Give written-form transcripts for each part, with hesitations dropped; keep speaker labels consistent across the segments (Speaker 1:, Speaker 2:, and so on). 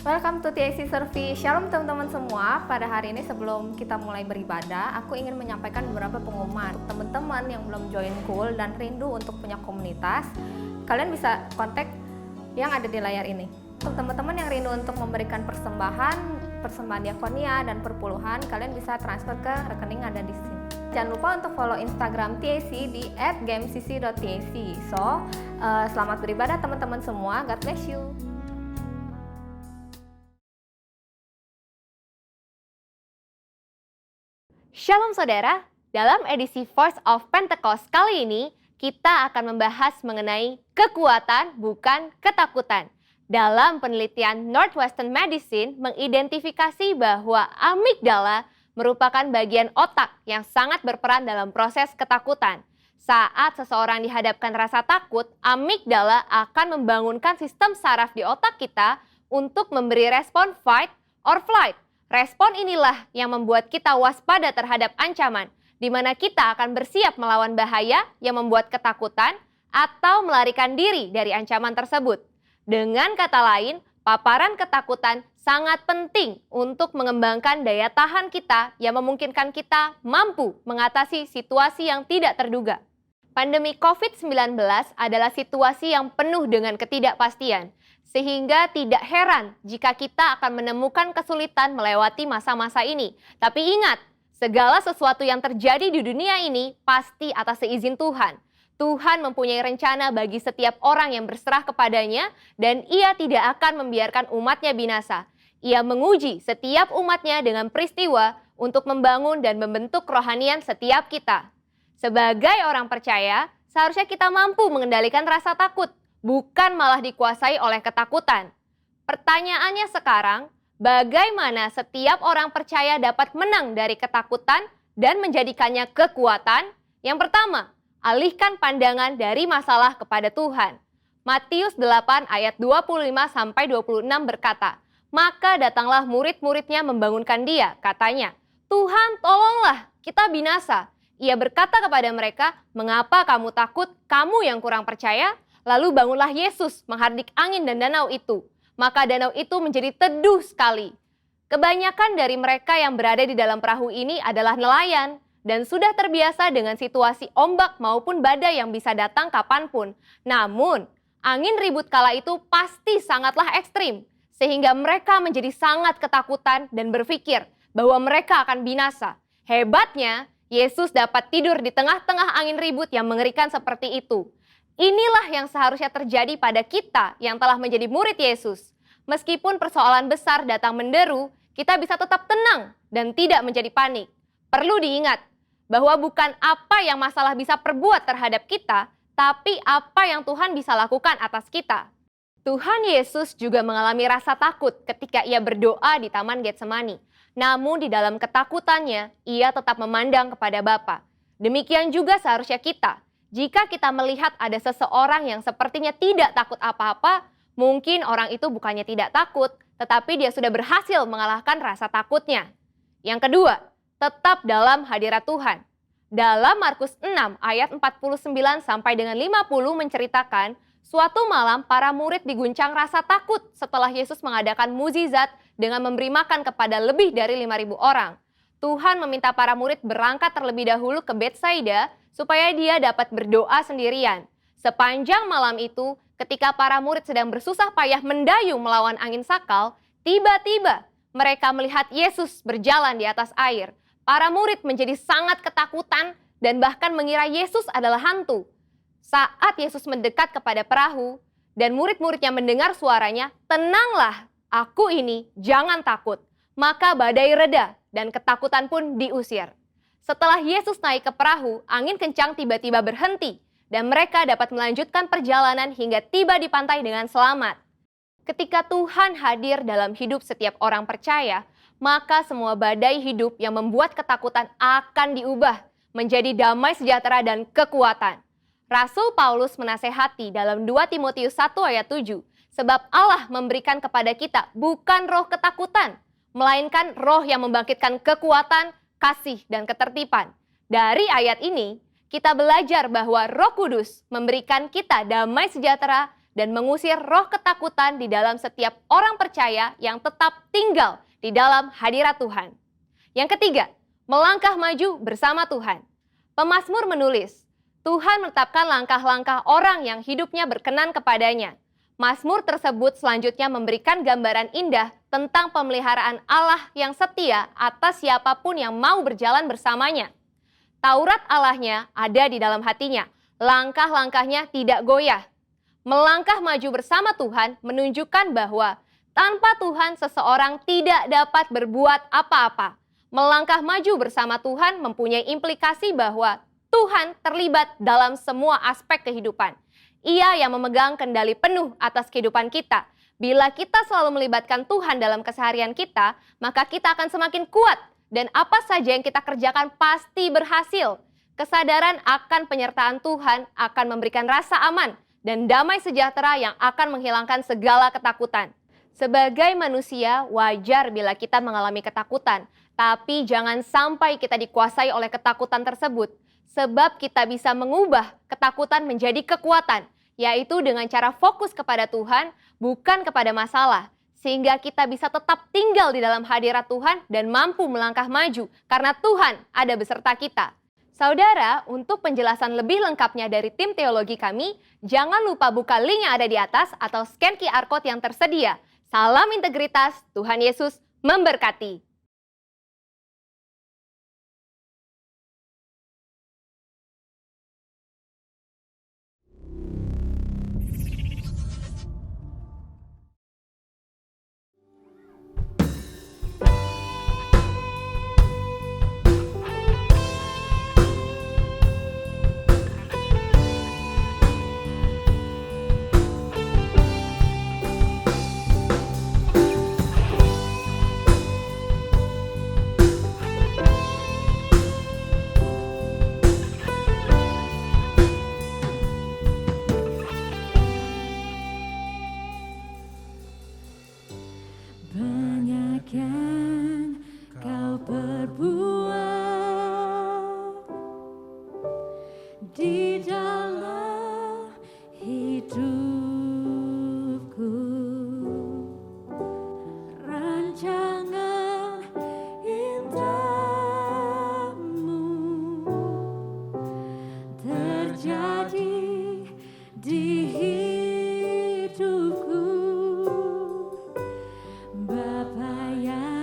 Speaker 1: Welcome to TAC Service. Shalom teman-teman semua. Pada hari ini sebelum kita mulai beribadah, aku ingin menyampaikan beberapa pengumuman. Untuk teman-teman yang belum join Cool dan rindu untuk punya komunitas, kalian bisa kontak yang ada di layar ini. Untuk teman-teman yang rindu untuk memberikan persembahan diakonia dan perpuluhan, kalian bisa transfer ke rekening ada di sini. Jangan lupa untuk follow Instagram TAC di @gamecc.tac. Selamat beribadah teman-teman semua. God bless you.
Speaker 2: Shalom saudara, dalam edisi Voice of Pentecost kali ini, kita akan membahas mengenai kekuatan bukan ketakutan. Dalam penelitian Northwestern Medicine mengidentifikasi bahwa amigdala merupakan bagian otak yang sangat berperan dalam proses ketakutan. Saat seseorang dihadapkan rasa takut, amigdala akan membangunkan sistem saraf di otak kita untuk memberi respon fight or flight. Respon inilah yang membuat kita waspada terhadap ancaman, di mana kita akan bersiap melawan bahaya yang membuat ketakutan atau melarikan diri dari ancaman tersebut. Dengan kata lain, paparan ketakutan sangat penting untuk mengembangkan daya tahan kita yang memungkinkan kita mampu mengatasi situasi yang tidak terduga. Pandemi COVID-19 adalah situasi yang penuh dengan ketidakpastian. Sehingga tidak heran jika kita akan menemukan kesulitan melewati masa-masa ini. Tapi ingat, segala sesuatu yang terjadi di dunia ini pasti atas seizin Tuhan. Tuhan mempunyai rencana bagi setiap orang yang berserah kepadanya dan Ia tidak akan membiarkan umatnya binasa. Ia menguji setiap umatnya dengan peristiwa untuk membangun dan membentuk kerohanian setiap kita. Sebagai orang percaya, seharusnya kita mampu mengendalikan rasa takut, bukan malah dikuasai oleh ketakutan. Pertanyaannya sekarang, bagaimana setiap orang percaya dapat menang dari ketakutan dan menjadikannya kekuatan? Yang pertama, alihkan pandangan dari masalah kepada Tuhan. Matius 8 ayat 25-26 berkata, "Maka datanglah murid-muridnya membangunkan dia," katanya, "Tuhan, tolonglah, kita binasa." Ia berkata kepada mereka, "Mengapa kamu takut, kamu yang kurang percaya?" Lalu bangunlah Yesus menghardik angin dan danau itu. Maka danau itu menjadi teduh sekali. Kebanyakan dari mereka yang berada di dalam perahu ini adalah nelayan dan sudah terbiasa dengan situasi ombak maupun badai yang bisa datang kapanpun. Namun, angin ribut kala itu pasti sangatlah ekstrim, sehingga mereka menjadi sangat ketakutan dan berpikir bahwa mereka akan binasa. Hebatnya, Yesus dapat tidur di tengah-tengah angin ribut yang mengerikan seperti itu. Inilah yang seharusnya terjadi pada kita yang telah menjadi murid Yesus. Meskipun persoalan besar datang menderu, kita bisa tetap tenang dan tidak menjadi panik. Perlu diingat bahwa bukan apa yang masalah bisa perbuat terhadap kita, tapi apa yang Tuhan bisa lakukan atas kita. Tuhan Yesus juga mengalami rasa takut ketika ia berdoa di Taman Getsemani. Namun di dalam ketakutannya, ia tetap memandang kepada Bapa. Demikian juga seharusnya kita. Jika kita melihat ada seseorang yang sepertinya tidak takut apa-apa, mungkin orang itu bukannya tidak takut, tetapi dia sudah berhasil mengalahkan rasa takutnya. Yang kedua, tetap dalam hadirat Tuhan. Dalam Markus 6 ayat 49 sampai dengan 50 menceritakan, suatu malam para murid diguncang rasa takut setelah Yesus mengadakan mukjizat dengan memberi makan kepada lebih dari 5.000 orang. Tuhan meminta para murid berangkat terlebih dahulu ke Betsaida supaya dia dapat berdoa sendirian. Sepanjang malam itu, ketika para murid sedang bersusah payah mendayung melawan angin sakal, tiba-tiba mereka melihat Yesus berjalan di atas air. Para murid menjadi sangat ketakutan dan bahkan mengira Yesus adalah hantu. Saat Yesus mendekat kepada perahu dan murid-muridnya mendengar suaranya, "Tenanglah, aku ini, jangan takut." Maka badai reda dan ketakutan pun diusir. Setelah Yesus naik ke perahu, angin kencang tiba-tiba berhenti dan mereka dapat melanjutkan perjalanan hingga tiba di pantai dengan selamat. Ketika Tuhan hadir dalam hidup setiap orang percaya, maka semua badai hidup yang membuat ketakutan akan diubah menjadi damai sejahtera dan kekuatan. Rasul Paulus menasehati dalam 2 Timotius 1 ayat 7, "Sebab Allah memberikan kepada kita bukan roh ketakutan, melainkan roh yang membangkitkan kekuatan, kasih, dan ketertiban." Dari ayat ini, kita belajar bahwa Roh Kudus memberikan kita damai sejahtera dan mengusir roh ketakutan di dalam setiap orang percaya yang tetap tinggal di dalam hadirat Tuhan. Yang ketiga, melangkah maju bersama Tuhan. Pemazmur menulis, Tuhan menetapkan langkah-langkah orang yang hidupnya berkenan kepadanya. Mazmur tersebut selanjutnya memberikan gambaran indah tentang pemeliharaan Allah yang setia atas siapapun yang mau berjalan bersamanya. Taurat Allahnya ada di dalam hatinya, langkah-langkahnya tidak goyah. Melangkah maju bersama Tuhan menunjukkan bahwa tanpa Tuhan seseorang tidak dapat berbuat apa-apa. Melangkah maju bersama Tuhan mempunyai implikasi bahwa Tuhan terlibat dalam semua aspek kehidupan. Ia yang memegang kendali penuh atas kehidupan kita. Bila kita selalu melibatkan Tuhan dalam keseharian kita, maka kita akan semakin kuat dan apa saja yang kita kerjakan pasti berhasil. Kesadaran akan penyertaan Tuhan akan memberikan rasa aman dan damai sejahtera yang akan menghilangkan segala ketakutan. Sebagai manusia, wajar bila kita mengalami ketakutan, tapi jangan sampai kita dikuasai oleh ketakutan tersebut. Sebab kita bisa mengubah ketakutan menjadi kekuatan, yaitu dengan cara fokus kepada Tuhan, bukan kepada masalah. Sehingga kita bisa tetap tinggal di dalam hadirat Tuhan dan mampu melangkah maju, karena Tuhan ada beserta kita. Saudara, untuk penjelasan lebih lengkapnya dari tim teologi kami, jangan lupa buka link yang ada di atas atau scan QR Code yang tersedia. Salam integritas, Tuhan Yesus memberkati.
Speaker 3: Banyak yang kau perbuat di dalam hidupku. Rancangan indahmu terjadi di hidupku. Bapa yang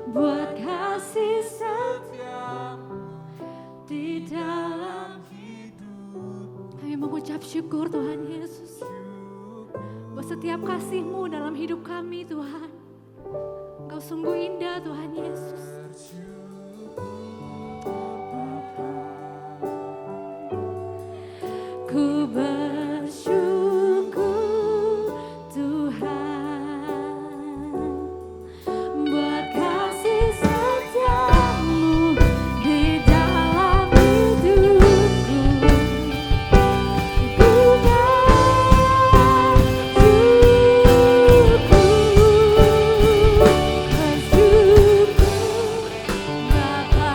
Speaker 3: buat kasih setiamu di dalam hidup. Kami mengucap syukur Tuhan Yesus buat setiap kasih-Mu dalam hidup kami Tuhan. Engkau sungguh indah Tuhan Yesus. Ku bersyukur Tuhan buat kasih setiamu di dalam hidupku. Ku bersyukur Bapa.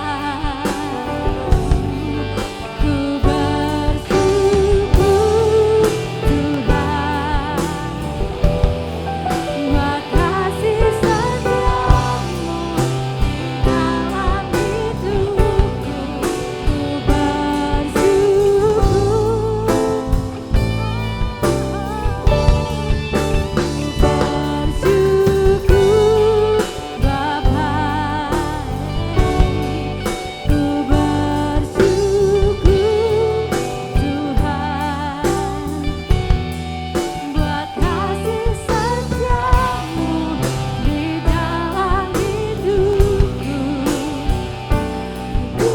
Speaker 3: Ku bersyukur Tuhan buat kasih setiamu dalam hidupku. Ku bersyukur Bapa. Ku bersyukur Tuhan buat kasih setiamu di dalam hidupku. Ku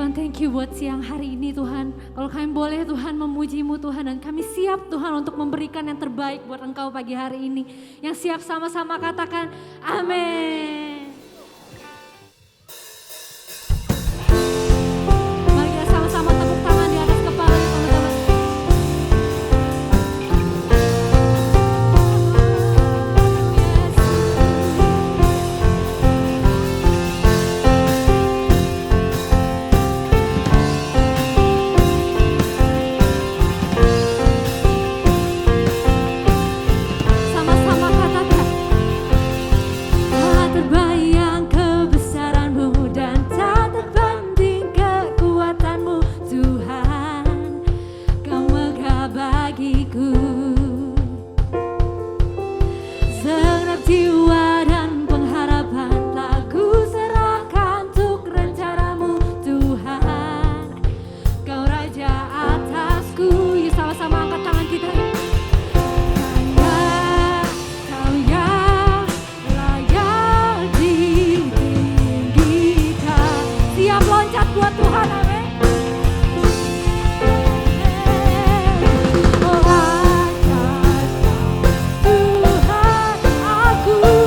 Speaker 3: Tuhan, thank you buat siang hari ini Tuhan. Kalau kami boleh Tuhan memuji-Mu Tuhan, dan kami siap Tuhan untuk memberikan yang terbaik buat Engkau pagi hari ini. Yang siap sama-sama katakan amin. Mari kita sama-sama tepuk tangan di atas kepala teman-teman. Sama-sama katakan, telah terbayang kebesaran-Mu dan tak terbanding kekuatan-Mu Tuhan. Kau megah bagiku segenap jiwa dan pengharapan telah ku serahkan untuk rencana-Mu Tuhan. Kau Raja atasku. Yuk sama-sama angkat tangan kita. Kau yang layak ditinggikan. Siap loncat buat Tuhan, amin. Oh, angkat Tuhan aku.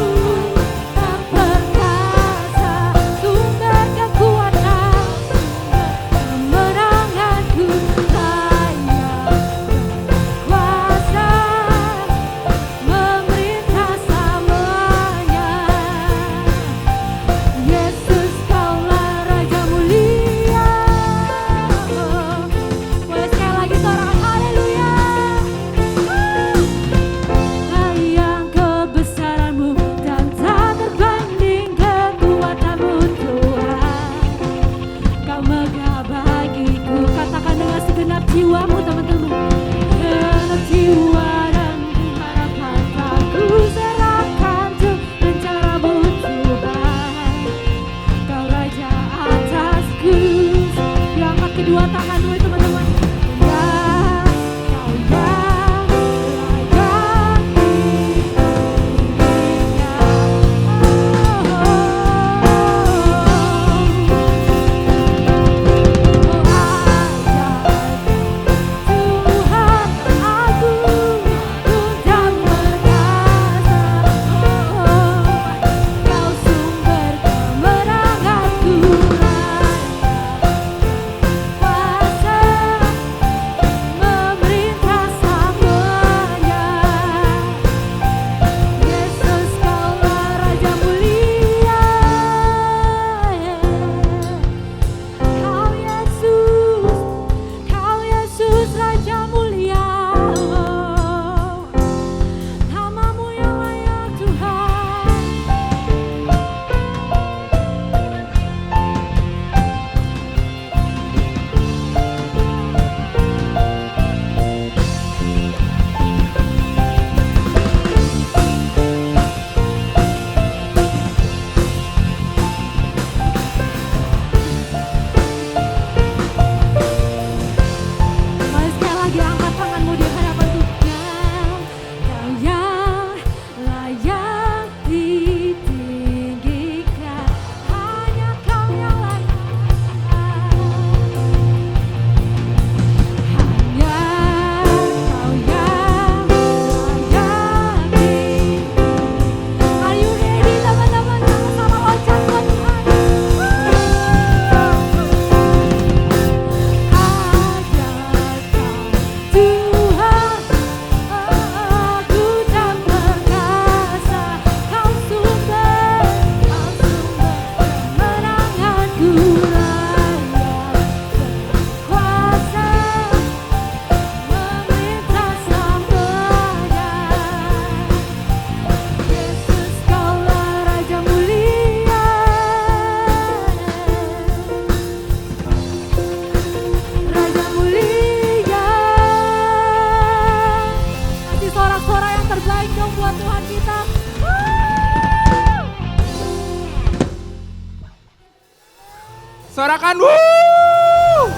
Speaker 4: Sorakan wuh.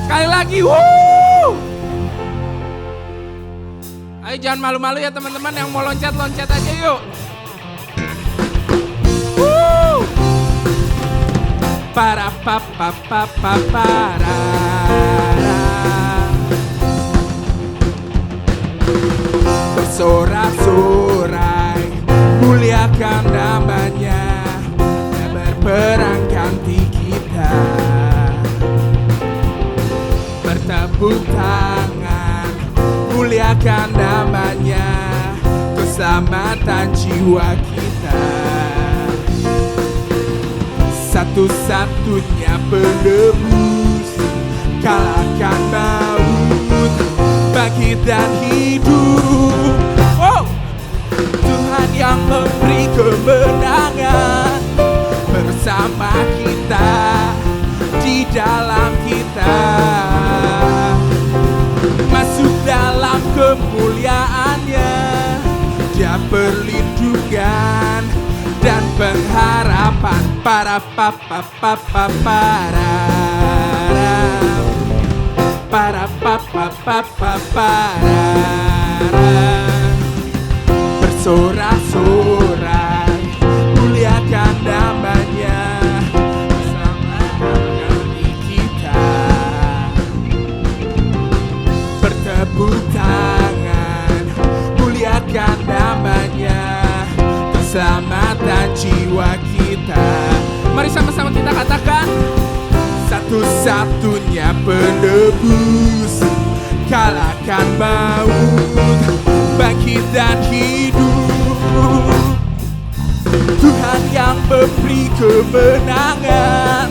Speaker 4: Sekali lagi wuh. Ayo jangan malu-malu ya teman-teman, yang mau loncat-loncat aja yuk. Wuh. Para pa pa pa pa para. Bersorak-sorai muliakan namanya, dia berperang ganti kita. Bertepuk tangan muliakan namanya, keselamatan jiwa kita. Satu-satunya penebus, kalahkan maut, bangkit dan hidup. Wow. Tuhan yang memberi kemenangan bersama kita, di dalam kita. Masuk dalam kemuliaannya, dia perlindungan dan pengharapan. Para pa pa pa pa para. Para pa pa pa pa para. Bersorak-sorai muliakan namanya, bersamakan kami kita. Bertepuk tangan muliakan namanya, keselamatan jiwa kita. Mari sama-sama kita katakan, satu-satunya penebus, kalahkan maut, bangkit dan hidup. Tuhan yang memberi kemenangan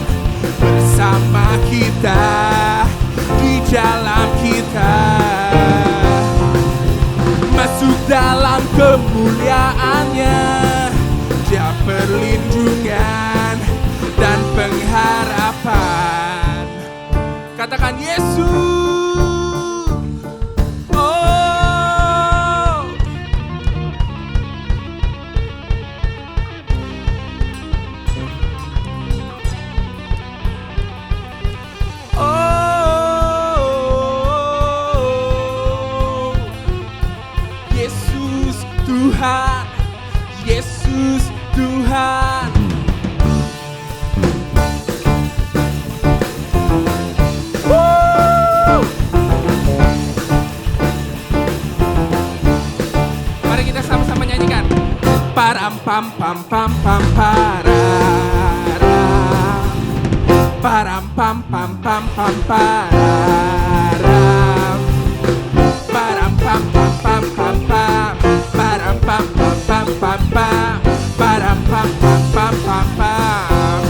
Speaker 4: bersama kita, di dalam kita. Masuk dalam kemuliaannya, dia perlindungan dan pengharapan. Katakan Yesus. Tuhan, Yesus Tuhan. Mari kita sama-sama nyanyikan. Param pam pam pam pam para. Param pam pam pam pam para. Param pam pam pam pam pam. Param pam pam pam pam pam. Param pam pam pam pam pam.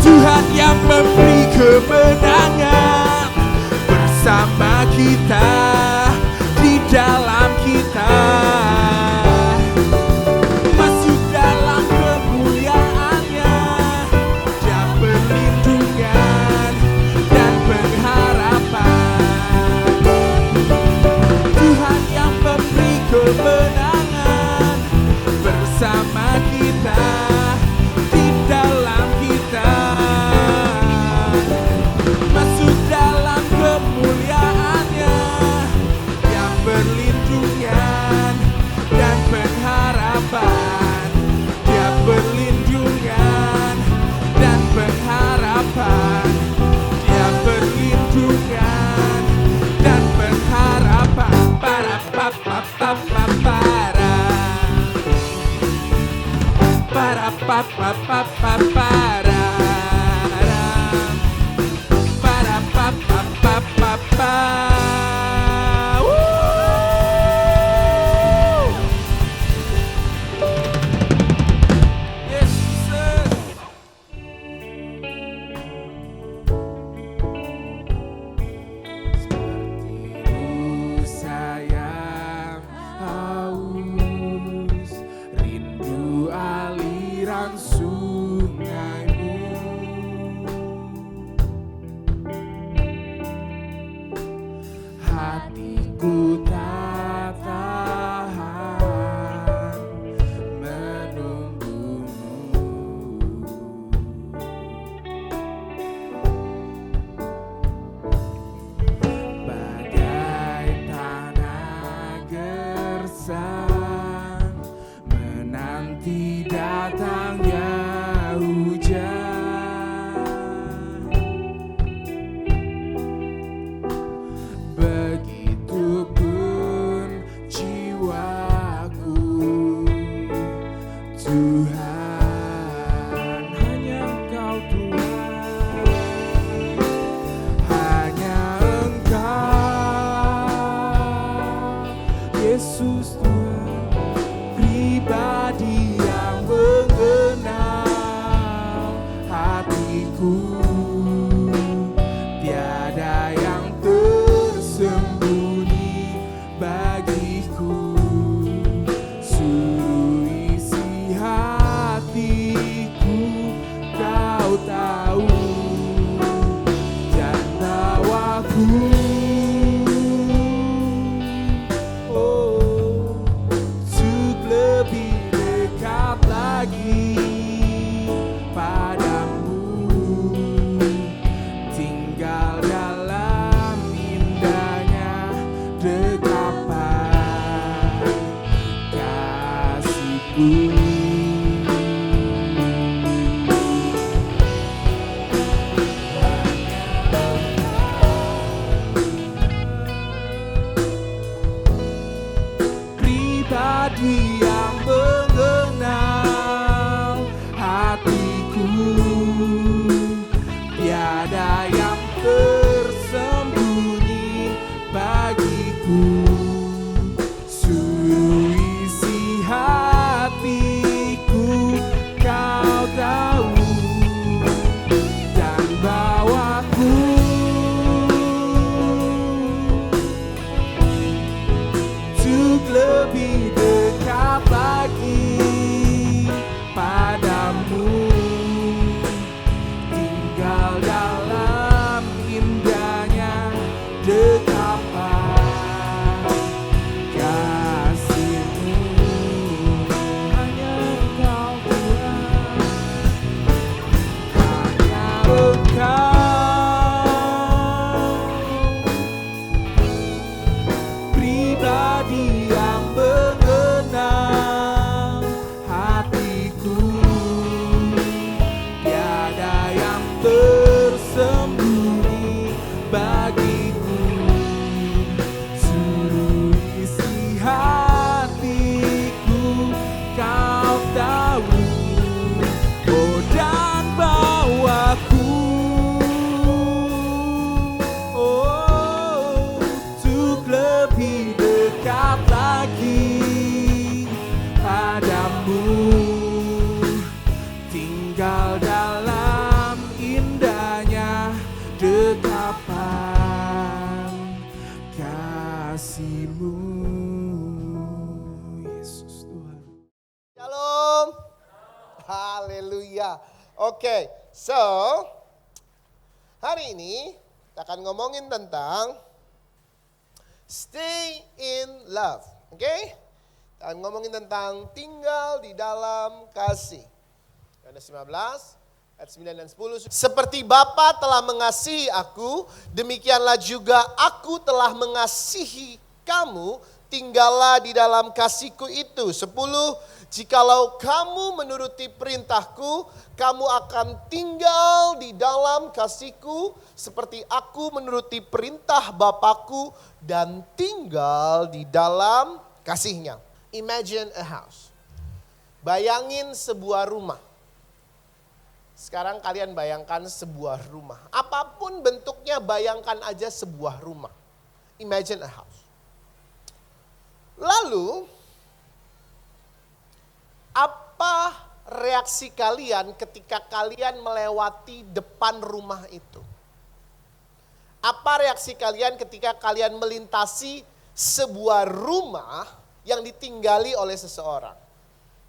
Speaker 4: Tuhan yang memberi kemenangan bersama kita, di dalam kita. Masuk dalam kemuliaannya, dia perlindungan dan pengharapan. Tuhan yang memberi kemenangan bersama kita, di dalam kita. Masuk dalam kemuliaannya, dia perlindungan dan pengharapan. Dia perlindungan dan pengharapan. Dia perlindungan dan pengharapan. Para pa pa pa pa para. Para pa pa pa pa para. Para pa pa pa pa pa. Yesus. Sepertimu sayang haus, rindu aliran sungaimu. Tuhan, pribadi yang mengenal hatiku. Tiada yang tersembunyi bagiku. Suruh isi hatiku, kau tahu. Dan bawaku untuk lebih dekat lagi padamu. Tinggal dalam indahnya dekapan kasih-Ku. Pribadi yang mengenal hatiku, tiada yang tersembunyi bagiku. Suruh isi hatiku, kau tahu. Dan bawaku untuk lebih dekat lagi padamu. Tinggal dalam indahnya dekapan kasih-Mu. Hanya Engkau Tuhan, hanya Engkau. Pribadi yang mengenal hatiku, tiada yang tersembunyi bagiku. Suruh isi hatiku, kau tahu. Oh, dan bawaku untuk lebih dekat lagi padamu. Tinggal dalam indahnya dekapan kasih-Mu, Yesus Tuhan.
Speaker 5: Shalom. Haleluya. Oke, so hari ini kita akan ngomongin tentang stay in love. Oke? Kita akan ngomongin tentang tinggal di dalam kasih. Yohanes 15 ayat 9 dan 10. Seperti Bapa telah mengasihi aku, demikianlah juga aku telah mengasihi kamu, tinggallah di dalam kasih-Ku itu. 10. Jikalau kamu menuruti perintah-Ku, kamu akan tinggal di dalam kasih-Ku, seperti aku menuruti perintah Bapa-Ku dan tinggal di dalam kasih-Nya. Imagine a house. Bayangin sebuah rumah. Sekarang kalian bayangkan sebuah rumah. Apapun bentuknya, bayangkan aja sebuah rumah. Imagine a house. Lalu, apa reaksi kalian ketika kalian melewati depan rumah itu? Apa reaksi kalian ketika kalian melintasi sebuah rumah yang ditinggali oleh seseorang?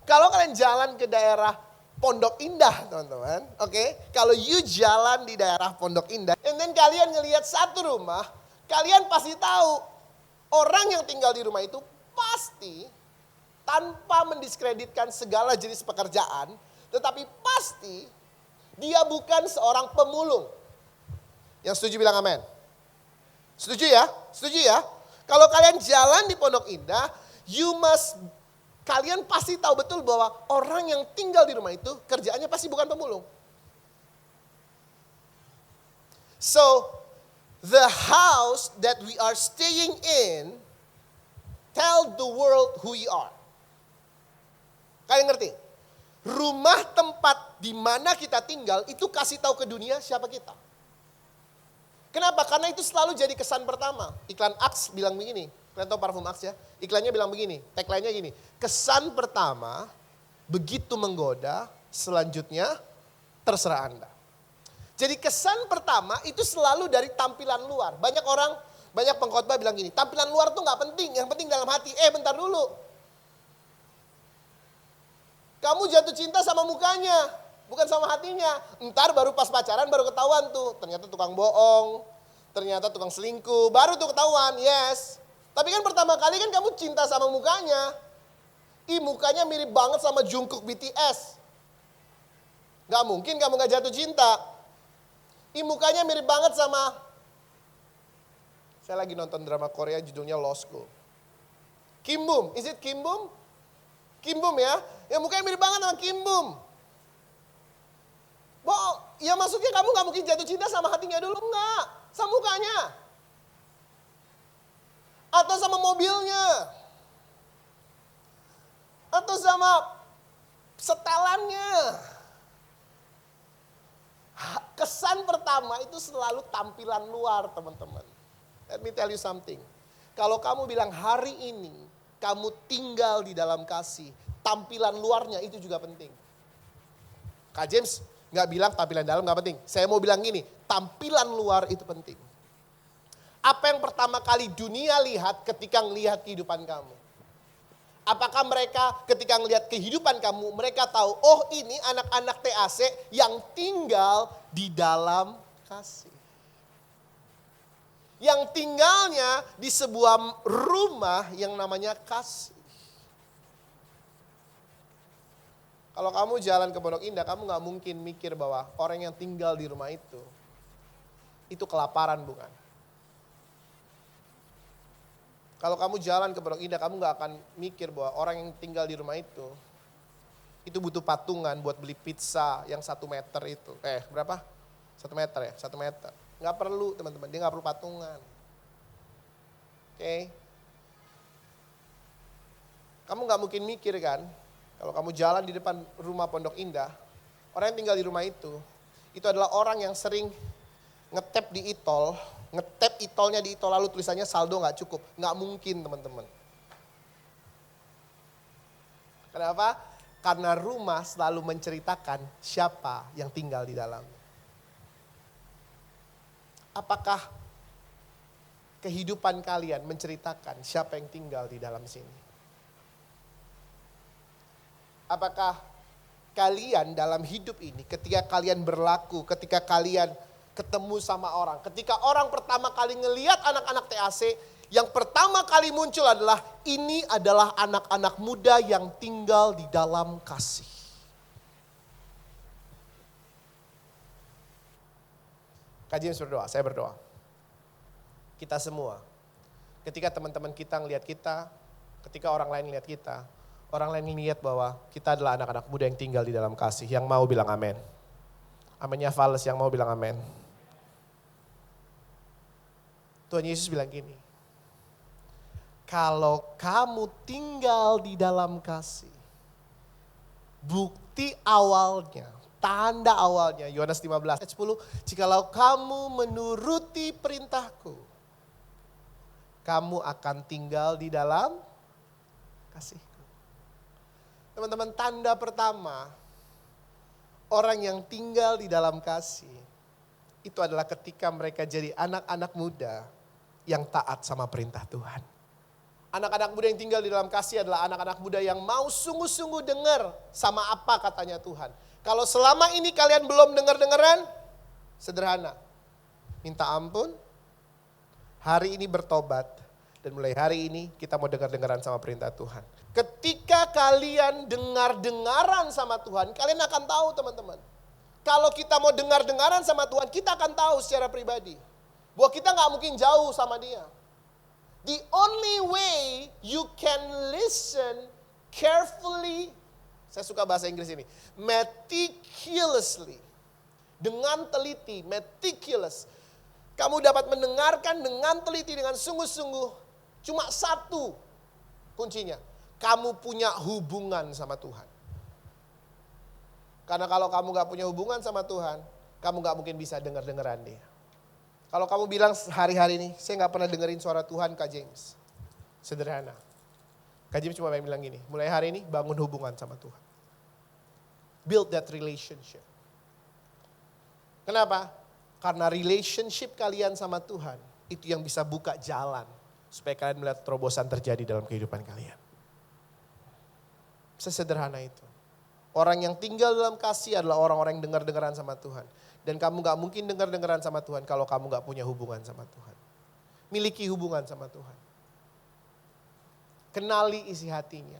Speaker 5: Kalau kalian jalan ke daerah Pondok Indah, teman-teman, oke? Kalau you jalan di daerah Pondok Indah, and then kalian ngelihat satu rumah, kalian pasti tahu orang yang tinggal di rumah itu pasti tanpa mendiskreditkan segala jenis pekerjaan, tetapi pasti dia bukan seorang pemulung. Yang setuju bilang amin. Setuju ya? Setuju ya? Kalau kalian jalan di Pondok Indah, kalian pasti tahu betul bahwa orang yang tinggal di rumah itu kerjaannya pasti bukan pemulung. So, the house that we are staying in tell the world who you are. Kalian ngerti? Rumah tempat di mana kita tinggal itu kasih tahu ke dunia siapa kita. Kenapa? Karena itu selalu jadi kesan pertama. Iklan Aks bilang begini, Kalian tahu parfum Axe ya? Iklannya bilang begini, tagline-nya gini. Kesan pertama begitu menggoda, selanjutnya terserah Anda. Jadi kesan pertama itu selalu dari tampilan luar. Banyak pengkhotbah bilang gini, tampilan luar tuh gak penting, yang penting dalam hati. Bentar dulu. Kamu jatuh cinta sama mukanya, bukan sama hatinya. Ntar baru pas pacaran baru ketahuan tuh, ternyata tukang bohong, ternyata tukang selingkuh, baru tuh ketahuan, yes. Tapi kan pertama kali kan kamu cinta sama mukanya. Mukanya mirip banget sama Jungkook BTS. Gak mungkin kamu gak jatuh cinta. Mukanya mirip banget sama, saya lagi nonton drama Korea judulnya Law School. Kim Bum, is it Kim Bum? Kim Bum ya, mukanya mirip banget sama Kim Bum. Ya maksudnya kamu gak mungkin jatuh cinta sama hatinya dulu, enggak. Sama mukanya. Atau sama mobilnya. Atau sama setelannya. Kesan pertama itu selalu tampilan luar, teman-teman. Let me tell you something. Kalau kamu bilang hari ini kamu tinggal di dalam kasih, tampilan luarnya itu juga penting. Kak James gak bilang tampilan dalam gak penting. Saya mau bilang gini, tampilan luar itu penting. Apa yang pertama kali dunia lihat ketika melihat kehidupan kamu? Apakah mereka ketika melihat kehidupan kamu, mereka tahu, oh ini anak-anak TAC yang tinggal di dalam kasih. Yang tinggalnya di sebuah rumah yang namanya kasih. Kalau kamu jalan ke Pondok Indah, kamu gak mungkin mikir bahwa orang yang tinggal di rumah itu kelaparan, bukan? Kalau kamu jalan ke Pondok Indah, kamu gak akan mikir bahwa orang yang tinggal di rumah itu butuh patungan buat beli pizza yang 1 meter itu. Berapa? 1 meter ya? 1 meter. Gak perlu teman-teman, dia gak perlu patungan. Oke? Kamu gak mungkin mikir kan, kalau kamu jalan di depan rumah Pondok Indah, orang yang tinggal di rumah itu adalah orang yang sering ngetap di e-tol, ngetap e-tolnya di e-tol lalu tulisannya saldo gak cukup. Gak mungkin teman-teman. Kenapa? Karena rumah selalu menceritakan siapa yang tinggal di dalam. Apakah kehidupan kalian menceritakan siapa yang tinggal di dalam sini? Apakah kalian dalam hidup ini ketika kalian berlaku, ketika kalian ketemu sama orang, ketika orang pertama kali ngelihat anak-anak TAC, yang pertama kali muncul adalah ini adalah anak-anak muda yang tinggal di dalam kasih. Kak James berdoa, saya berdoa. Kita semua, ketika teman-teman kita ngelihat kita, ketika orang lain ngelihat kita, orang lain lihat bahwa kita adalah anak-anak muda yang tinggal di dalam kasih. Yang mau bilang amin. Aminnya fales, yang mau bilang amin. Tuhan Yesus bilang gini, kalau kamu tinggal di dalam kasih, bukti awalnya, tanda awalnya, Yohanes 15 ayat 10, jikalau kamu menuruti perintahku, kamu akan tinggal di dalam kasihku. Teman-teman, tanda pertama orang yang tinggal di dalam kasih itu adalah ketika mereka jadi anak-anak muda yang taat sama perintah Tuhan. Anak-anak muda yang tinggal di dalam kasih adalah anak-anak muda yang mau sungguh-sungguh dengar sama apa katanya Tuhan. Kalau selama ini kalian belum dengar-dengaran, sederhana. Minta ampun, hari ini bertobat, dan mulai hari ini kita mau dengar-dengaran sama perintah Tuhan. Ketika kalian dengar-dengaran sama Tuhan, kalian akan tahu teman-teman. Kalau kita mau dengar-dengaran sama Tuhan, kita akan tahu secara pribadi. Bahwa kita gak mungkin jauh sama dia. The only way you can listen carefully, saya suka bahasa Inggris ini, meticulously, dengan teliti, meticulous. Kamu dapat mendengarkan dengan teliti, dengan sungguh-sungguh, cuma satu kuncinya. Kamu punya hubungan sama Tuhan. Karena kalau kamu gak punya hubungan sama Tuhan, kamu gak mungkin bisa dengar-dengaran dia. Kalau kamu bilang hari-hari ini, saya gak pernah dengerin suara Tuhan Kak James. Sederhana. Kak James cuma pengen bilang gini, mulai hari ini bangun hubungan sama Tuhan. Build that relationship. Kenapa? Karena relationship kalian sama Tuhan, itu yang bisa buka jalan. Supaya kalian melihat terobosan terjadi dalam kehidupan kalian. Sesederhana itu. Orang yang tinggal dalam kasih adalah orang-orang yang dengar-dengaran sama Tuhan. Dan kamu gak mungkin dengar-dengaran sama Tuhan kalau kamu gak punya hubungan sama Tuhan. Miliki hubungan sama Tuhan. Kenali isi hatinya.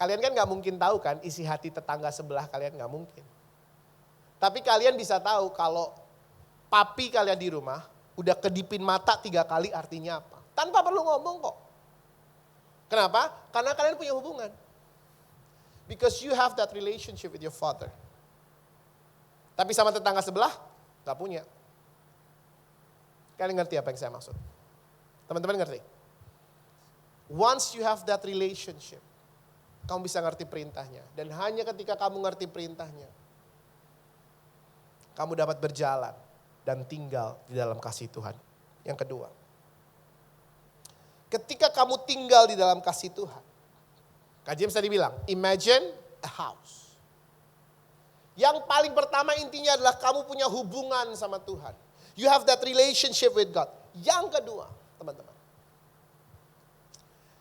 Speaker 5: Kalian kan gak mungkin tahu kan isi hati tetangga sebelah kalian, gak mungkin. Tapi kalian bisa tahu kalau papi kalian di rumah udah kedipin mata 3 kali artinya apa. Tanpa perlu ngomong kok. Kenapa? Karena kalian punya hubungan. Because you have that relationship with your father. Tapi sama tetangga sebelah, gak punya. Kalian ngerti apa yang saya maksud? Teman-teman ngerti? Once you have that relationship, kamu bisa ngerti perintahnya. Dan hanya ketika kamu ngerti perintahnya, kamu dapat berjalan dan tinggal di dalam kasih Tuhan. Yang kedua, ketika kamu tinggal di dalam kasih Tuhan, Kak James tadi bilang, imagine a house. Yang paling pertama intinya adalah kamu punya hubungan sama Tuhan. You have that relationship with God. Yang kedua, teman-teman.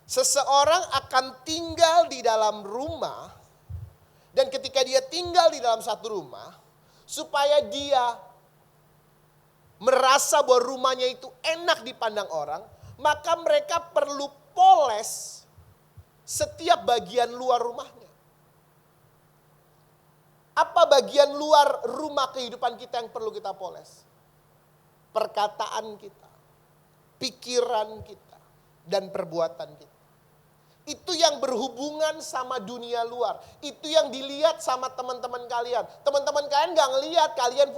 Speaker 5: Seseorang akan tinggal di dalam rumah. Dan ketika dia tinggal di dalam satu rumah, supaya dia merasa bahwa rumahnya itu enak dipandang orang, maka mereka perlu poles setiap bagian luar rumahnya. Apa bagian luar rumah kehidupan kita yang perlu kita poles? Perkataan kita, pikiran kita, dan perbuatan kita. Itu yang berhubungan sama dunia luar. Itu yang dilihat sama teman-teman kalian. Teman-teman kalian gak ngelihat kalian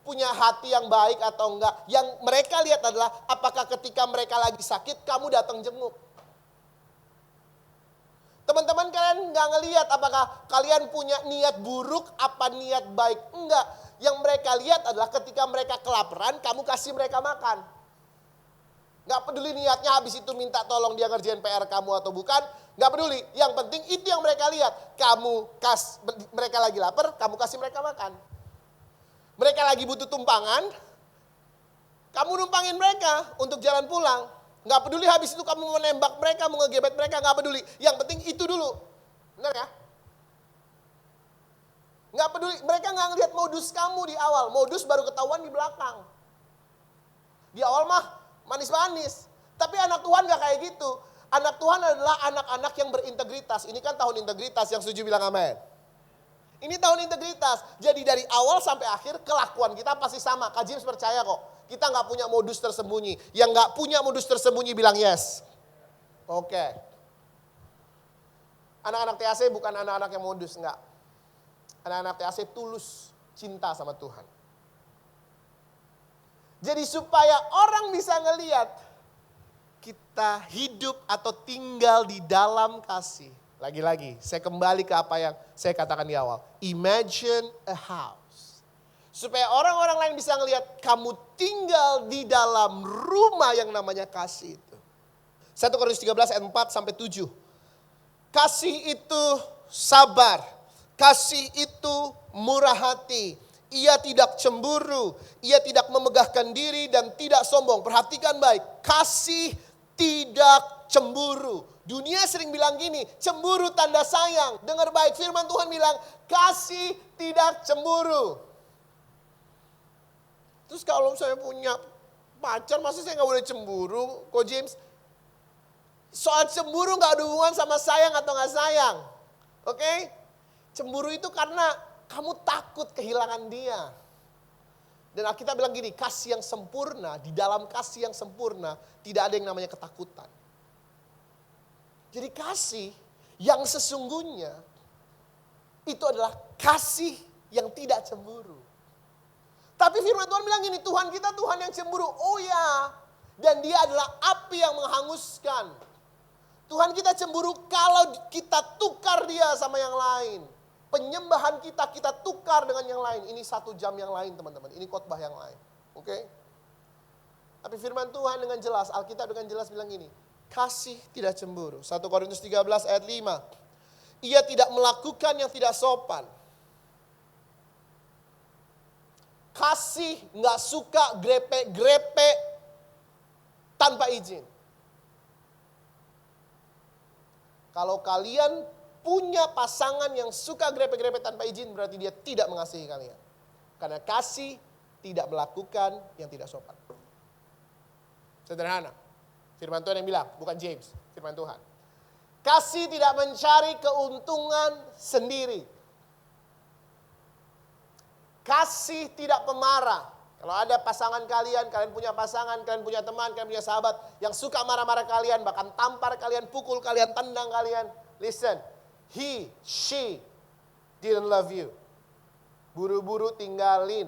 Speaker 5: punya hati yang baik atau enggak. Yang mereka lihat adalah apakah ketika mereka lagi sakit kamu datang jenguk. Teman-teman kalian gak ngelihat apakah kalian punya niat buruk apa niat baik. Enggak. Yang mereka lihat adalah ketika mereka kelaparan kamu kasih mereka makan. Gak peduli niatnya habis itu minta tolong dia ngerjain PR kamu atau bukan. Gak peduli. Yang penting itu yang mereka lihat. Mereka lagi lapar, kamu kasih mereka makan. Mereka lagi butuh tumpangan, kamu numpangin mereka untuk jalan pulang. Gak peduli habis itu kamu menembak mereka, mau ngegebet mereka, gak peduli. Yang penting itu dulu. Benar ya? Gak peduli, mereka gak ngelihat modus kamu di awal. Modus baru ketahuan di belakang. Di awal mah manis-manis. Tapi anak Tuhan gak kayak gitu. Anak Tuhan adalah anak-anak yang berintegritas. Ini kan tahun integritas, yang setuju bilang amin. Ini tahun integritas. Jadi dari awal sampai akhir kelakuan kita pasti sama. Kak James percaya kok. Kita gak punya modus tersembunyi. Yang gak punya modus tersembunyi bilang yes. Oke. Anak-anak TAC bukan anak-anak yang modus, enggak. Anak-anak TAC tulus cinta sama Tuhan. Jadi supaya orang bisa ngelihat kita hidup atau tinggal di dalam kasih. Lagi-lagi, saya kembali ke apa yang saya katakan di awal. Imagine a house. Supaya orang-orang lain bisa ngelihat kamu tinggal di dalam rumah yang namanya kasih itu. 1 Korintus 13 ayat 4 sampai 7. Kasih itu sabar. Kasih itu murah hati. Ia tidak cemburu. Ia tidak memegahkan diri dan tidak sombong. Perhatikan baik. Kasih tidak cemburu. Dunia sering bilang gini, cemburu tanda sayang. Dengar baik, firman Tuhan bilang, kasih tidak cemburu. Terus kalau saya punya pacar, masa saya gak boleh cemburu? Ko James, soal cemburu gak ada hubungan sama sayang atau gak sayang. Oke? Cemburu itu karena kamu takut kehilangan dia. Dan Alkitab bilang gini, kasih yang sempurna, di dalam kasih yang sempurna, tidak ada yang namanya ketakutan. Jadi kasih yang sesungguhnya, itu adalah kasih yang tidak cemburu. Tapi firman Tuhan bilang gini, Tuhan kita Tuhan yang cemburu. Oh ya, dan dia adalah api yang menghanguskan. Tuhan kita cemburu kalau kita tukar dia sama yang lain. Penyembahan kita tukar dengan yang lain. Ini 1 jam yang lain teman-teman, ini khotbah yang lain. Oke? Tapi firman Tuhan dengan jelas, Alkitab dengan jelas bilang gini, Kasih tidak cemburu. 1 Korintus 13 ayat 5. Ia tidak melakukan yang tidak sopan. Kasih nggak suka grepe-grepe tanpa izin. Kalau kalian punya pasangan yang suka grepe-grepe tanpa izin, berarti dia tidak mengasihi kalian. Karena kasih tidak melakukan yang tidak sopan. Sederhana. Firman Tuhan yang bilang, bukan James, firman Tuhan. Kasih tidak mencari keuntungan sendiri. Kasih tidak pemarah. Kalau ada pasangan kalian punya pasangan, kalian punya teman, kalian punya sahabat yang suka marah-marah kalian, bahkan tampar kalian, pukul kalian, tendang kalian. Listen, he, she didn't love you. Buru-buru tinggalin.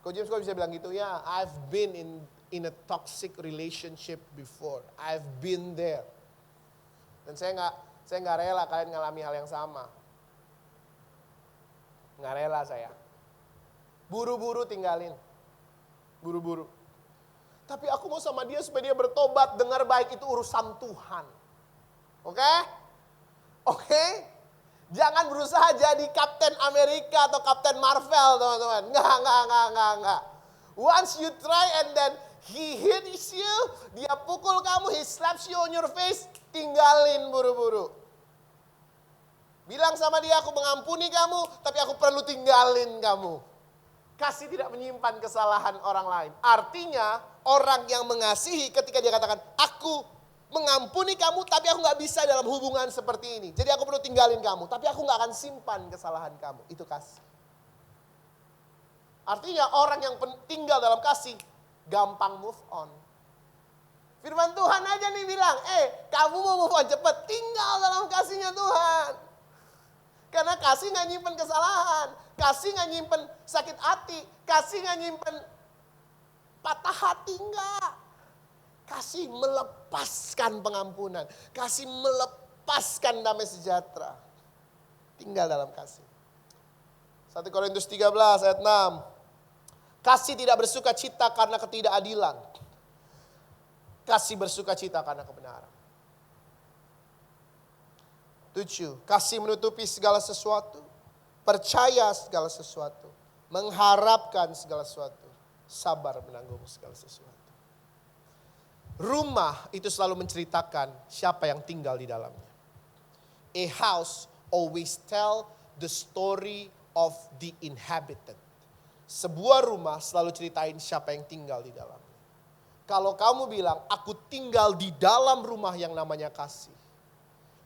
Speaker 5: Kok James kok bisa bilang gitu? Ya, I've been in a toxic relationship before. I've been there. Dan saya nggak rela kalian ngalami hal yang sama. Nggak rela saya. Buru-buru tinggalin. Buru-buru. Tapi aku mau sama dia supaya dia bertobat. Dengar baik, itu urusan Tuhan. Oke? Oke? Jangan berusaha jadi Kapten Amerika atau Kapten Marvel, teman-teman. Nggak. Once you try and then he hits you, dia pukul kamu, he slaps you on your face, tinggalin buru-buru. Bilang sama dia, aku mengampuni kamu, tapi aku perlu tinggalin kamu. Kasih tidak menyimpan kesalahan orang lain. Artinya, orang yang mengasihi ketika dia katakan, aku mengampuni kamu, tapi aku gak bisa dalam hubungan seperti ini. Jadi aku perlu tinggalin kamu, tapi aku gak akan simpan kesalahan kamu. Itu kasih. Artinya orang yang tinggal dalam kasih, gampang move on. Firman Tuhan aja nih bilang, kamu mau move on cepet, tinggal dalam kasihnya Tuhan. Karena kasih gak nyimpen kesalahan, kasih gak nyimpen sakit hati, kasih gak nyimpen patah hati, enggak. Kasih melepaskan pengampunan, kasih melepaskan damai sejahtera. Tinggal dalam kasih. 1 Korintus 13 ayat 6. Kasih tidak bersuka cita karena ketidakadilan. Kasih bersuka cita karena kebenaran. 7. Kasih menutupi segala sesuatu. Percaya segala sesuatu. Mengharapkan segala sesuatu. Sabar menanggung segala sesuatu. Rumah itu selalu menceritakan siapa yang tinggal di dalamnya. A house always tell the story of the inhabitant. Sebuah rumah selalu ceritain siapa yang tinggal di dalamnya. Kalau kamu bilang, aku tinggal di dalam rumah yang namanya kasih,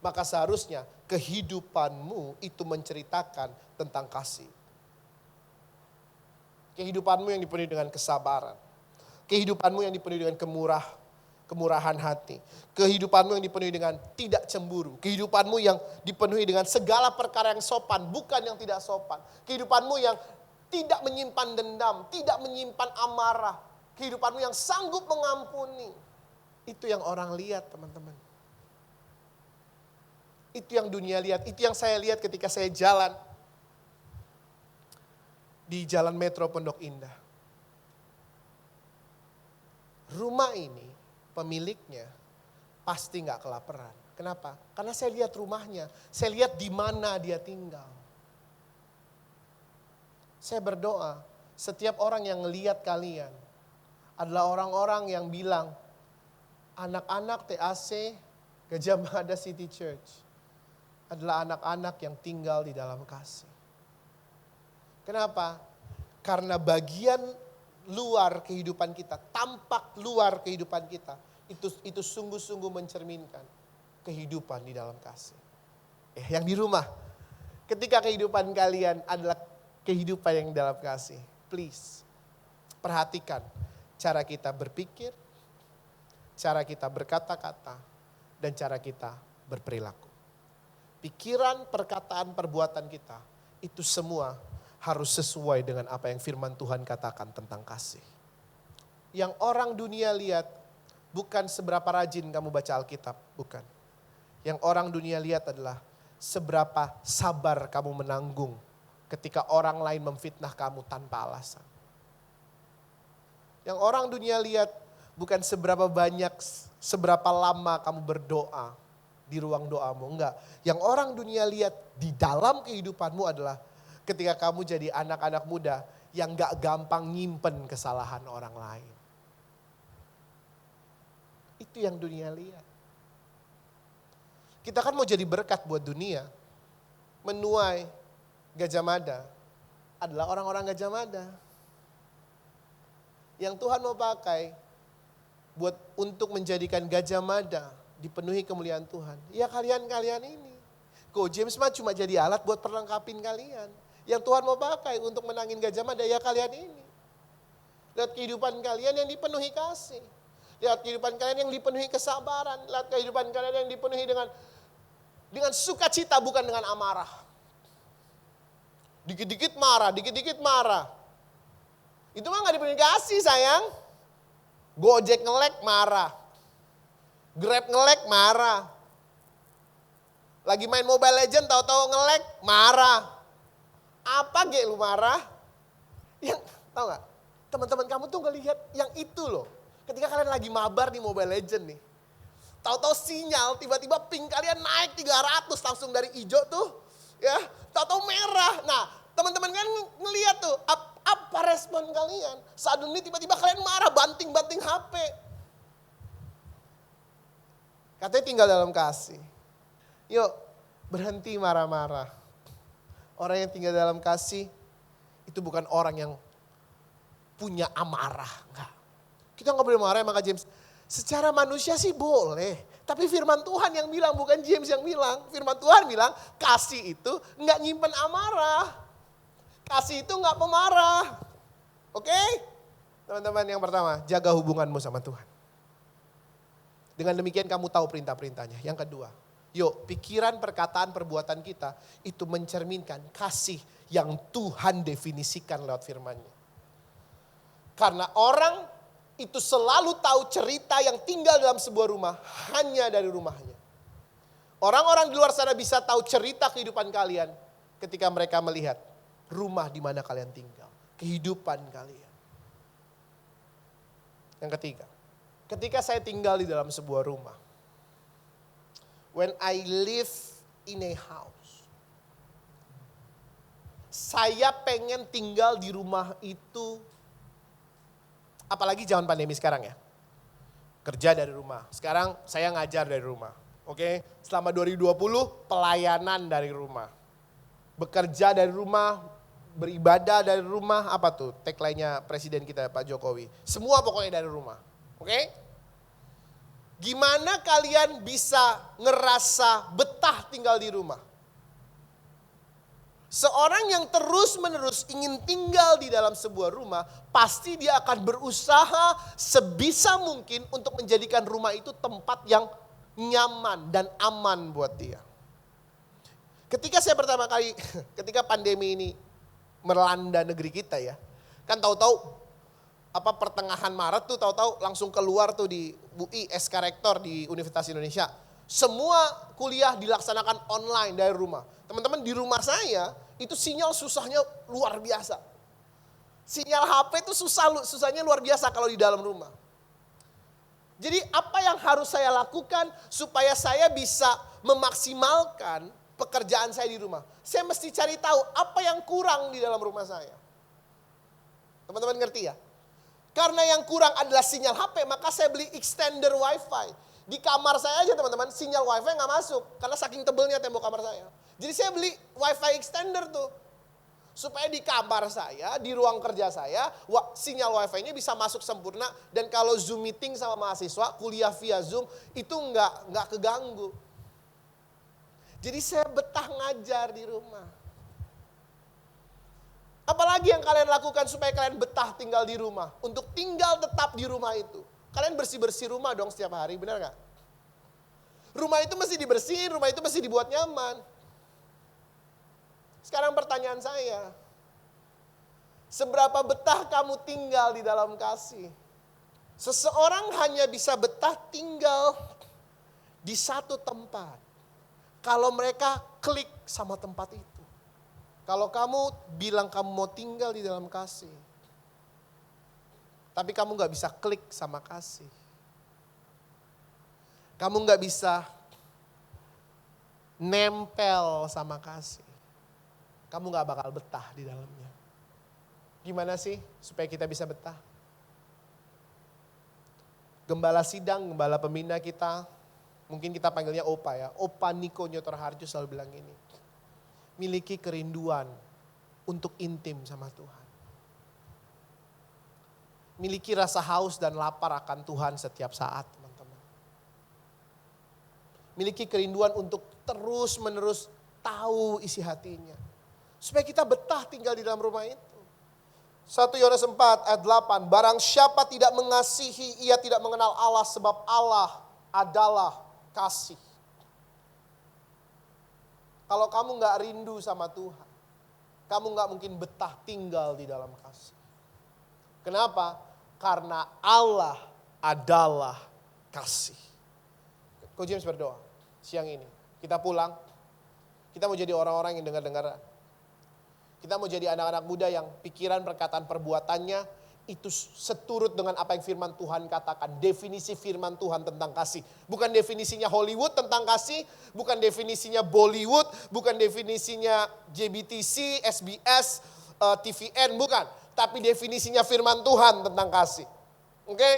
Speaker 5: maka seharusnya kehidupanmu itu menceritakan tentang kasih. Kehidupanmu yang dipenuhi dengan kesabaran. Kehidupanmu yang dipenuhi dengan kemurahan hati. Kehidupanmu yang dipenuhi dengan tidak cemburu. Kehidupanmu yang dipenuhi dengan segala perkara yang sopan, bukan yang tidak sopan. Kehidupanmu yang tidak menyimpan dendam, tidak menyimpan amarah. Kehidupanmu yang sanggup mengampuni. Itu yang orang lihat, teman-teman. Itu yang dunia lihat, itu yang saya lihat ketika saya jalan di Jalan Metro Pondok Indah. Rumah ini, pemiliknya pasti gak kelaparan. Kenapa? Karena saya lihat rumahnya, saya lihat di mana dia tinggal. Saya berdoa, setiap orang yang ngelihat kalian adalah orang-orang yang bilang, anak-anak TAC Gajah Mada City Church adalah anak-anak yang tinggal di dalam kasih. Kenapa? Karena bagian luar kehidupan kita, tampak luar kehidupan kita, itu sungguh-sungguh mencerminkan kehidupan di dalam kasih. Yang di rumah, ketika kehidupan kalian adalah kehidupan yang dalam kasih, please perhatikan cara kita berpikir, cara kita berkata-kata, dan cara kita berperilaku. Pikiran, perkataan, perbuatan kita, itu semua harus sesuai dengan apa yang firman Tuhan katakan tentang kasih. Yang orang dunia lihat, bukan seberapa rajin kamu baca Alkitab, bukan. Yang orang dunia lihat adalah seberapa sabar kamu menanggung ketika orang lain memfitnah kamu tanpa alasan. Yang orang dunia lihat bukan seberapa lama kamu berdoa di ruang doamu. Enggak. Yang orang dunia lihat di dalam kehidupanmu adalah ketika kamu jadi anak-anak muda yang gak gampang nyimpen kesalahan orang lain. Itu yang dunia lihat. Kita kan mau jadi berkat buat dunia. Menuai Gajah Mada adalah orang-orang Gajah Mada. Yang Tuhan mau pakai untuk menjadikan Gajah Mada dipenuhi kemuliaan Tuhan. Ya kalian-kalian ini. Kok James mah cuma jadi alat buat perlengkapin kalian. Yang Tuhan mau pakai untuk menangin Gajah Mada ya kalian ini. Lihat kehidupan kalian yang dipenuhi kasih. Lihat kehidupan kalian yang dipenuhi kesabaran. Lihat kehidupan kalian yang dipenuhi dengan sukacita bukan dengan amarah. Dikit-dikit marah, dikit-dikit marah. Itu mah gak dipenuhi kasih sayang. Gojek ngelek marah. Grab ngelek marah. Lagi main Mobile Legend tahu-tahu ngelek marah. Apa lu marah? Yang tahu nggak? Teman-teman kamu tuh ngelihat yang itu loh. Ketika kalian lagi mabar di Mobile Legend nih. Tahu-tahu sinyal tiba-tiba ping kalian naik 300 langsung dari hijau tuh. Ya, tahu-tahu merah. Nah, teman-teman kan ngelihat tuh apa respon kalian? Saat ini tiba-tiba kalian marah banting-banting HP. Katanya tinggal dalam kasih. Yuk berhenti marah-marah. Orang yang tinggal dalam kasih itu bukan orang yang punya amarah. Enggak. Kita nggak boleh marah maka James. Secara manusia sih boleh. Tapi firman Tuhan yang bilang bukan James yang bilang. Firman Tuhan bilang kasih itu nggak nyimpen amarah. Kasih itu nggak pemarah. Oke? Teman-teman yang pertama jaga hubunganmu sama Tuhan. Dengan demikian kamu tahu perintah-perintahnya. Yang kedua, yuk pikiran, perkataan, perbuatan kita itu mencerminkan kasih yang Tuhan definisikan lewat firman-Nya. Karena orang itu selalu tahu cerita yang tinggal dalam sebuah rumah hanya dari rumahnya. Orang-orang di luar sana bisa tahu cerita kehidupan kalian ketika mereka melihat rumah di mana kalian tinggal, kehidupan kalian. Yang ketiga, ketika saya tinggal di dalam sebuah rumah, when I live in a house, saya pengen tinggal di rumah itu, apalagi zaman pandemi sekarang ya, kerja dari rumah. Sekarang saya ngajar dari rumah, oke? Selama 2020 pelayanan dari rumah, bekerja dari rumah, beribadah dari rumah, apa tuh tagline-nya presiden kita Pak Jokowi. Semua pokoknya dari rumah, oke? Gimana kalian bisa ngerasa betah tinggal di rumah? Seorang yang terus-menerus ingin tinggal di dalam sebuah rumah, pasti dia akan berusaha sebisa mungkin untuk menjadikan rumah itu tempat yang nyaman dan aman buat dia. Ketika saya pertama kali, ketika pandemi ini melanda negeri kita ya, kan tahu-tahu pertengahan Maret tuh tahu-tahu langsung keluar tuh di UI SK Rektor di Universitas Indonesia. Semua kuliah dilaksanakan online dari rumah. Teman-teman di rumah saya itu sinyal susahnya luar biasa. Sinyal HP itu susahnya luar biasa kalau di dalam rumah. Jadi apa yang harus saya lakukan supaya saya bisa memaksimalkan pekerjaan saya di rumah? Saya mesti cari tahu apa yang kurang di dalam rumah saya. Teman-teman ngerti ya? Karena yang kurang adalah sinyal HP, maka saya beli extender wifi. Di kamar saya aja teman-teman, sinyal wifi nggak masuk. Karena saking tebelnya tembok kamar saya. Jadi saya beli wifi extender tuh. Supaya di kamar saya, di ruang kerja saya, sinyal wifi-nya bisa masuk sempurna. Dan kalau Zoom meeting sama mahasiswa, kuliah via Zoom, itu nggak keganggu. Jadi saya betah ngajar di rumah. Apalagi yang kalian lakukan supaya kalian betah tinggal di rumah. Untuk tinggal tetap di rumah itu. Kalian bersih-bersih rumah dong setiap hari, benar gak? Rumah itu mesti dibersihin, rumah itu mesti dibuat nyaman. Sekarang pertanyaan saya. Seberapa betah kamu tinggal di dalam kasih? Seseorang hanya bisa betah tinggal di satu tempat. Kalau mereka klik sama tempat itu. Kalau kamu bilang kamu mau tinggal di dalam kasih, Tapi kamu gak bisa klik sama kasih. Kamu gak bisa nempel sama kasih. Kamu gak bakal betah di dalamnya. Gimana sih supaya kita bisa betah? Gembala sidang, gembala pembina kita, mungkin kita panggilnya Opa ya. Opa Niko Nyotor Harjo selalu bilang ini. Miliki kerinduan untuk intim sama Tuhan. Miliki rasa haus dan lapar akan Tuhan setiap saat, teman-teman. Miliki kerinduan untuk terus menerus tahu isi hatinya. Supaya kita betah tinggal di dalam rumah itu. 1 Yohanes 4 ayat 8, barang siapa tidak mengasihi, ia tidak mengenal Allah sebab Allah adalah kasih. Kalau kamu gak rindu sama Tuhan, kamu gak mungkin betah tinggal di dalam kasih. Kenapa? Karena Allah adalah kasih. Ko James berdoa siang ini. Kita pulang, kita mau jadi orang-orang yang dengar-dengar. Kita mau jadi anak-anak muda yang pikiran, perkataan, perbuatannya itu seturut dengan apa yang firman Tuhan katakan. Definisi firman Tuhan tentang kasih. Bukan definisinya Hollywood tentang kasih, bukan definisinya Bollywood, bukan definisinya JBTC, SBS, TVN, bukan. Tapi definisinya firman Tuhan tentang kasih. Oke?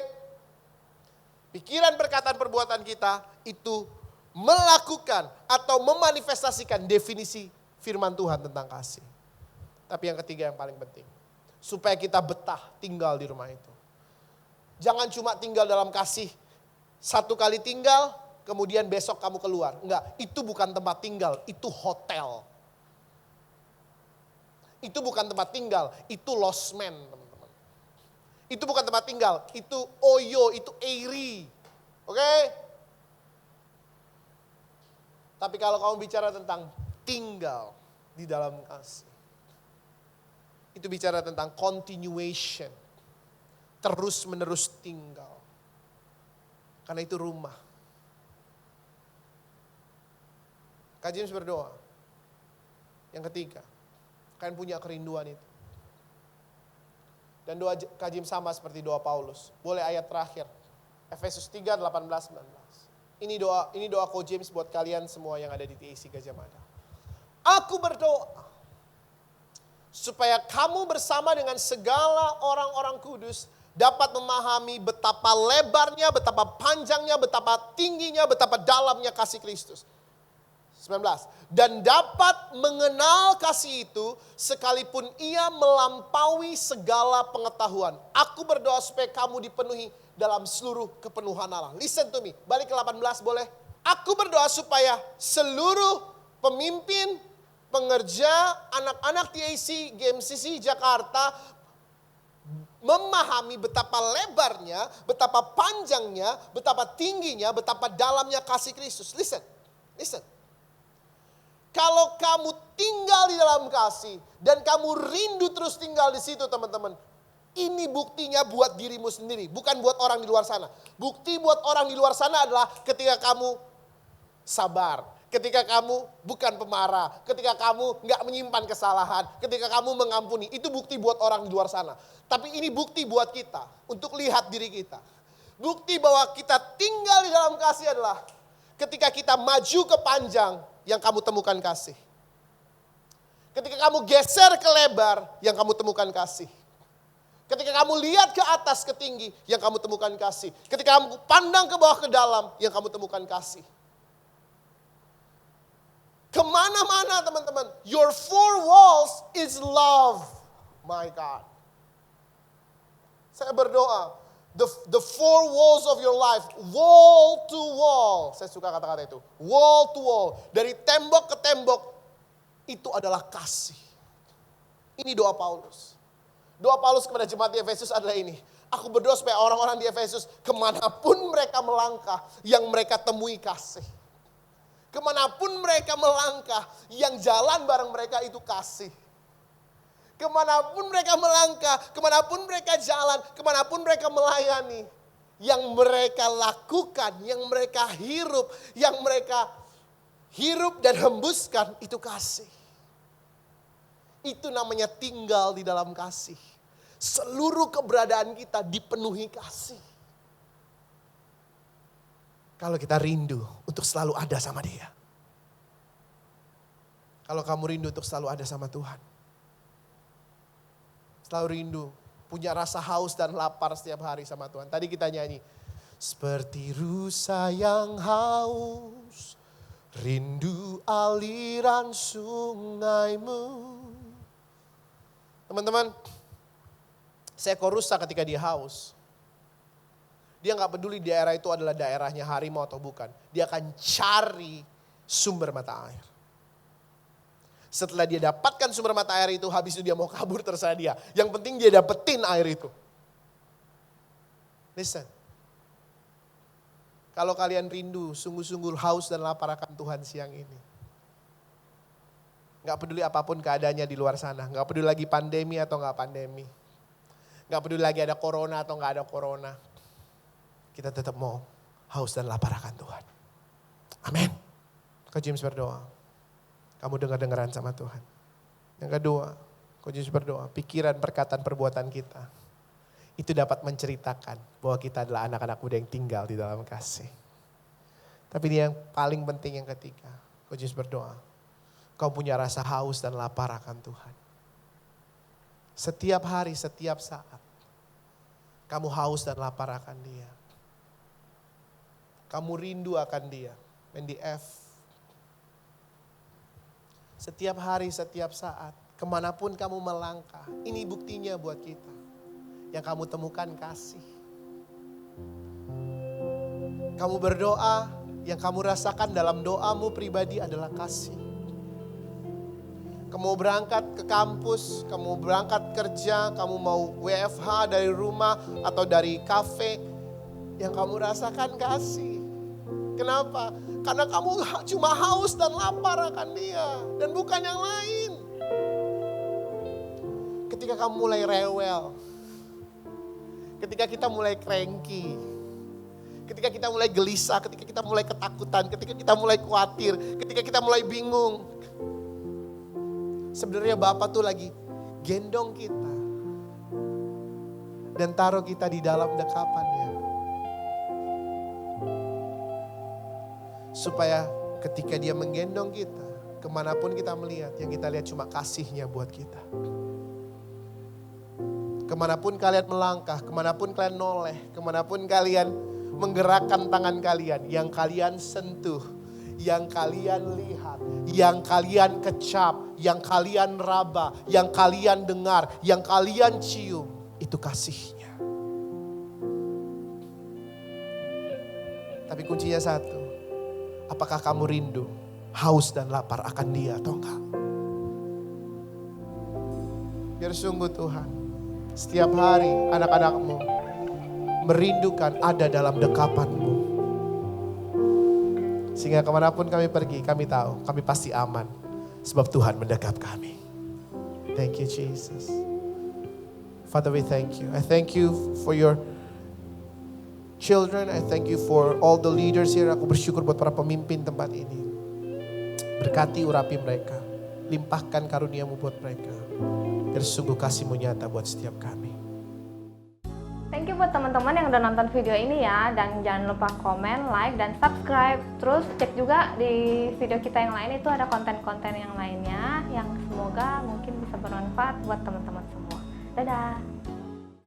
Speaker 5: Pikiran, perkataan, perbuatan kita itu melakukan atau memanifestasikan definisi firman Tuhan tentang kasih. Tapi yang ketiga yang paling penting, supaya kita betah tinggal di rumah itu. Jangan cuma tinggal dalam kasih, satu kali tinggal, kemudian besok kamu keluar. Enggak, itu bukan tempat tinggal, itu hotel. Itu bukan tempat tinggal, itu losmen, teman-teman. Itu bukan tempat tinggal, itu oyo, itu airy. Oke? Tapi kalau kamu bicara tentang tinggal di dalam kasih, itu bicara tentang continuation. Terus menerus tinggal. Karena itu rumah. Kak James berdoa. Yang ketiga, kalian punya kerinduan itu. Dan doa Kak James sama seperti doa Paulus. Boleh ayat terakhir. Efesus 3, 18, 19. Ini doa Kak James buat kalian semua yang ada di TAC Gajah Mada. Aku berdoa supaya kamu bersama dengan segala orang-orang kudus dapat memahami betapa lebarnya, betapa panjangnya, betapa tingginya, betapa dalamnya kasih Kristus. 19. Dan dapat mengenal kasih itu sekalipun ia melampaui segala pengetahuan. Aku berdoa supaya kamu dipenuhi dalam seluruh kepenuhan Allah. Listen to me. Balik ke 18 boleh? Aku berdoa supaya seluruh pemimpin, pengerja, anak-anak TAC, GMCC Jakarta memahami betapa lebarnya, betapa panjangnya, betapa tingginya, betapa dalamnya kasih Kristus. Listen. Kalau kamu tinggal di dalam kasih dan kamu rindu terus tinggal di situ, teman-teman, ini buktinya buat dirimu sendiri, bukan buat orang di luar sana. Bukti buat orang di luar sana adalah ketika kamu sabar. Ketika kamu bukan pemarah, ketika kamu gak menyimpan kesalahan, ketika kamu mengampuni, itu bukti buat orang di luar sana. Tapi ini bukti buat kita, untuk lihat diri kita. Bukti bahwa kita tinggal di dalam kasih adalah ketika kita maju ke panjang, yang kamu temukan kasih. Ketika kamu geser ke lebar, yang kamu temukan kasih. Ketika kamu lihat ke atas, ke tinggi, yang kamu temukan kasih. Ketika kamu pandang ke bawah, ke dalam, yang kamu temukan kasih. Kemana-mana teman-teman, your four walls is love. My God. Saya berdoa, the four walls of your life, wall to wall. Saya suka kata-kata itu, wall to wall. Dari tembok ke tembok, itu adalah kasih. Ini doa Paulus. Doa Paulus kepada jemaat di Efesus adalah ini. Aku berdoa supaya orang-orang di Efesus, kemanapun mereka melangkah, yang mereka temui kasih. Kemanapun mereka melangkah, yang jalan bareng mereka itu kasih. Kemanapun mereka melangkah, kemanapun mereka jalan, kemanapun mereka melayani. Yang mereka lakukan, yang mereka hirup dan hembuskan itu kasih. Itu namanya tinggal di dalam kasih. seluruh keberadaan kita dipenuhi kasih. Kalau kita rindu untuk selalu ada sama Dia. Kalau kamu rindu untuk selalu ada sama Tuhan. Selalu rindu, punya rasa haus dan lapar setiap hari sama Tuhan. Tadi kita nyanyi, seperti rusa yang haus, rindu aliran sungaimu. Teman-teman, seekor rusa ketika dia haus, dia gak peduli daerah itu adalah daerahnya harimau atau bukan. Dia akan cari sumber mata air. Setelah dia dapatkan sumber mata air itu, habis itu dia mau kabur terserah dia. Yang penting dia dapetin air itu. Listen. Kalau kalian rindu, sungguh-sungguh haus dan lapar akan Tuhan siang ini. Gak peduli apapun keadaannya di luar sana. Gak peduli lagi pandemi atau gak pandemi. Gak peduli lagi ada corona atau gak ada corona. Kita tetap mau haus dan lapar akan Tuhan. Amin. Kau James berdoa. Kamu dengar-dengaran sama Tuhan. Yang kedua, kau James berdoa. Pikiran, perkataan, perbuatan kita. Itu dapat menceritakan bahwa kita adalah anak-anak muda yang tinggal di dalam kasih. Tapi ini yang paling penting yang ketiga. Kau James berdoa. Kau punya rasa haus dan lapar akan Tuhan. Setiap hari, setiap saat. Kamu haus dan lapar akan Dia. Kamu rindu akan Dia. And the F. Setiap hari, setiap saat. Kemanapun kamu melangkah. Ini buktinya buat kita. Yang kamu temukan kasih. Kamu berdoa, yang kamu rasakan dalam doamu pribadi adalah kasih. Kamu berangkat ke kampus, kamu berangkat kerja, kamu mau WFH dari rumah atau dari kafe. Yang kamu rasakan kasih. Kenapa? Karena kamu cuma haus dan lapar akan Dia. Dan bukan yang lain. Ketika kamu mulai rewel. Ketika kita mulai cranky. Ketika kita mulai gelisah. Ketika kita mulai ketakutan. Ketika kita mulai khawatir. Ketika kita mulai bingung. Sebenarnya Bapa tuh lagi gendong kita. Dan taruh kita di dalam dekapannya. Supaya ketika Dia menggendong kita, kemanapun kita melihat, yang kita lihat cuma kasih-Nya buat kita. Kemanapun kalian melangkah, kemanapun kalian noleh, kemanapun kalian menggerakkan tangan kalian, yang kalian sentuh, yang kalian lihat, yang kalian kecap, yang kalian raba, yang kalian dengar, yang kalian cium, itu kasih-Nya. Tapi kuncinya satu. Apakah kamu rindu, haus dan lapar akan Dia atau enggak? Biar sungguh Tuhan, setiap hari anak-anakmu merindukan ada dalam dekapan-Mu. Sehingga kemanapun kami pergi, kami tahu kami pasti aman. Sebab Tuhan mendekap kami. Thank you Jesus. Father, we thank you. I thank you for your children, I thank you for all the leaders here. Aku bersyukur buat para pemimpin tempat ini. Berkati, urapi mereka. Limpahkan karunia-Mu buat mereka. Biar sungguh kasih-Mu nyata buat setiap kami.
Speaker 1: Thank you buat teman-teman yang udah nonton video ini ya. Dan jangan lupa komen, like, dan subscribe. Terus cek juga di video kita yang lain, itu ada konten-konten yang lainnya. Yang semoga mungkin bisa bermanfaat buat teman-teman semua. Dadah!